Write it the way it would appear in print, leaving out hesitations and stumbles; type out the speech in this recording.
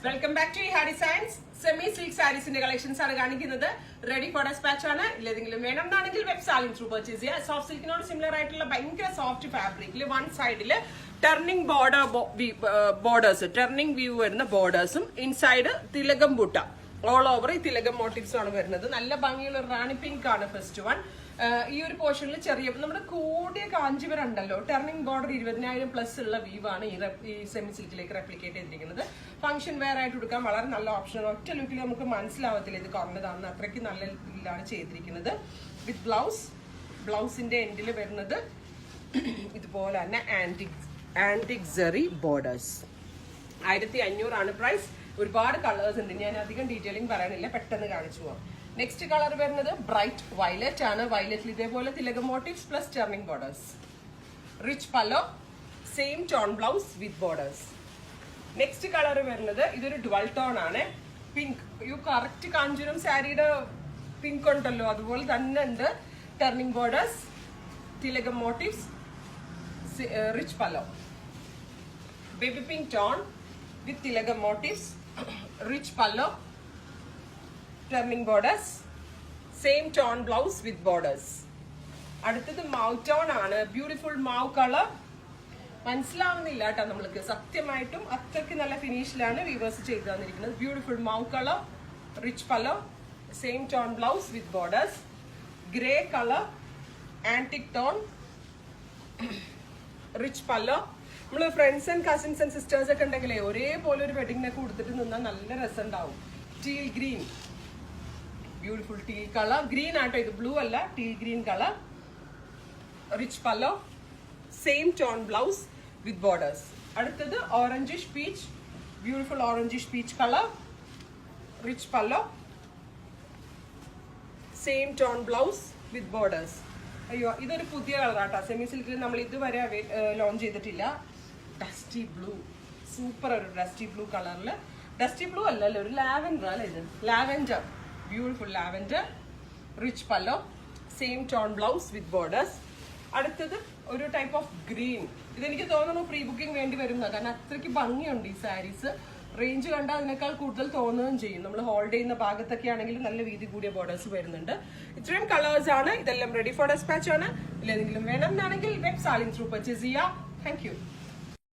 Welcome back to Iha Designs. Semi silk സാരീസിന്റെ collections ആണ് കാണിക്കുന്നത്. റെഡി ഫോർ ഡെസ്പാച്ച് ആണ്. ഇല്ലെങ്കിലും വേണം എന്നാണെങ്കിൽ വെബ് സാലിംഗ് ത്രൂ പർച്ചേസ് ചെയ്യുക. സോഫ്റ്റ് സിൽക്കിനോട് സിമിലർ ആയിട്ടുള്ള ഭയങ്കര സോഫ്റ്റ് ഫാബ്രിക്കിൽ വൺ സൈഡില് ടർണിംഗ് ബോർഡേഴ്സ്, ടർണിംഗ് വ്യൂ വരുന്ന ബോർഡേഴ്സും ഇൻസൈഡ് തിലകം ബുട്ട ഓൾ ഓവർ ഈ തിലകം മോട്ടീവ്സ് ആണ് വരുന്നത്. നല്ല ഭംഗിയുള്ള റാണി പിങ്ക് ആണ് ഫസ്റ്റ് വൺ. ഈ ഒരു പോർഷനിൽ ചെറിയ നമ്മുടെ കൂടിയ കാഞ്ചിവരം ഉണ്ടല്ലോ, ടർണിംഗ് ബോർഡർ 20,000 പ്ലസ് ഉള്ള വീവ് ആണ് ഈ സെമി സിൽക്കിലേക്ക് റെപ്ലിക്കേറ്റ് ചെയ്തിരിക്കുന്നത്. ഫംഗ്ഷൻ വെയർ ആയിട്ട് കൊടുക്കാൻ വളരെ നല്ല ഓപ്ഷൻ. ഒറ്റ ലുക്കിൽ നമുക്ക് മനസ്സിലാവത്തില്ല ഇത് കുറഞ്ഞതാണെന്ന്, അത്രയ്ക്ക് നല്ല ഇതിലാണ് ചെയ്തിരിക്കുന്നത്. വിത്ത് ബ്ലൗസിന്റെ എൻഡിൽ വരുന്നത് ഇതുപോലെ തന്നെ ആന്റിക് സെറി ബോർഡേഴ്സ്. 1500 ആണ് പ്രൈസ്. ഒരുപാട് കളേഴ്സ് ഉണ്ട്, ഞാൻ അധികം ഡീറ്റെയിലിംഗ് പറയാനില്ല, പെട്ടെന്ന് കാണിച്ചു പോവാം. നെക്സ്റ്റ് കളർ വരുന്നത് ബ്രൈറ്റ് വയലറ്റ് ആണ്. വയലറ്റിൽ ഇതേപോലെ തിലകം motifs plus turning borders. Rich pallu, same tone blouse with borders. Next colour വരുന്നത് ഇതൊരു ഡുവൽ ടോൺ ആണ്, പിങ്ക്. യു കറക്റ്റ് കാഞ്ചൂരം സാരിയുടെ പിങ്ക് ഉണ്ടല്ലോ അതുപോലെ തന്നെ ഉണ്ട്. ടർണിംഗ് ബോർഡേഴ്സ്, തിലകം motifs, rich pallu. Baby pink tone with തിലകം motifs, rich pallu, turning borders, same tone blouse with borders. അടുത്തത് മൗ ടോൺ ആണ്, ബ്യൂട്ടിഫുൾ മൗ കളർ. മനസ്സിലാവുന്നില്ല കേട്ടോ നമ്മൾക്ക്, സത്യമായിട്ടും അത്രയ്ക്ക് നല്ല ഫിനിഷിലാണ് വീവേഴ്സ് ചെയ്തു തന്നിരിക്കുന്നത്. Beautiful mauve colour, rich pallu, same tone blouse with borders. Grey colour, antique tone, rich pallu. നമ്മള് friends and cousins and sisters ഒക്കെ ഉണ്ടെങ്കിലേ ഒരേപോലെ ഒരു വെഡിങ്ങിനൊക്കെ കൊടുത്തിട്ട് നിന്നാൽ നല്ല രസം ഉണ്ടാവും. Teal green, beautiful teal colour. Green ആട്ടോ ഇത്, ബ്ലൂ അല്ല, teal green colour. Rich pallu, same tone blouse with borders. അടുത്തത് orangish peach, beautiful orangish peach colour, rich pallu, same tone blouse with borders. അയ്യോ ഇതൊരു പുതിയ കളറാട്ടോ, സെമി സിൽക്കിൽ നമ്മൾ ഇതുവരെ ലോഞ്ച് ചെയ്തിട്ടില്ല. ഡസ്റ്റി ബ്ലൂ, സൂപ്പർ ഒരു ഡസ്റ്റി ബ്ലൂ കളറിൽ. ഡസ്റ്റി ബ്ലൂ അല്ലല്ലോ, ഒരു ലാവൻഡർ അല്ലേ ഇത്, lavender. Beautiful lavender, rich pallu, same tone blouse with borders. അടുത്തത് ഒരു ടൈപ്പ് ഓഫ് ഗ്രീൻ. ഇതെനിക്ക് തോന്നുന്നു പ്രീ ബുക്കിംഗ് വേണ്ടി വരുന്ന, കാരണം അത്രയ്ക്ക് ഭംഗിയുണ്ട് ഈ സാരീസ്. റേഞ്ച് കണ്ടാൽ അതിനേക്കാൾ കൂടുതൽ തോന്നുകയും ചെയ്യും. നമ്മൾ ഹോൾഡ് ചെയ്യുന്ന ഭാഗത്തൊക്കെ ആണെങ്കിൽ നല്ല വീതി കൂടിയ ബോർഡേഴ്സ് വരുന്നുണ്ട്. ഇത്രയും കളേഴ്സ് ആണ്. ഇതെല്ലാം റെഡി ഫോർ ഡെസ്പാച്ച് ആണ്. ഇല്ലെങ്കിലും വേണമെന്നാണെങ്കിൽ വെബ് സാലിംഗ് ത്രൂ പർച്ചേസ് ചെയ്യാം. Thank you.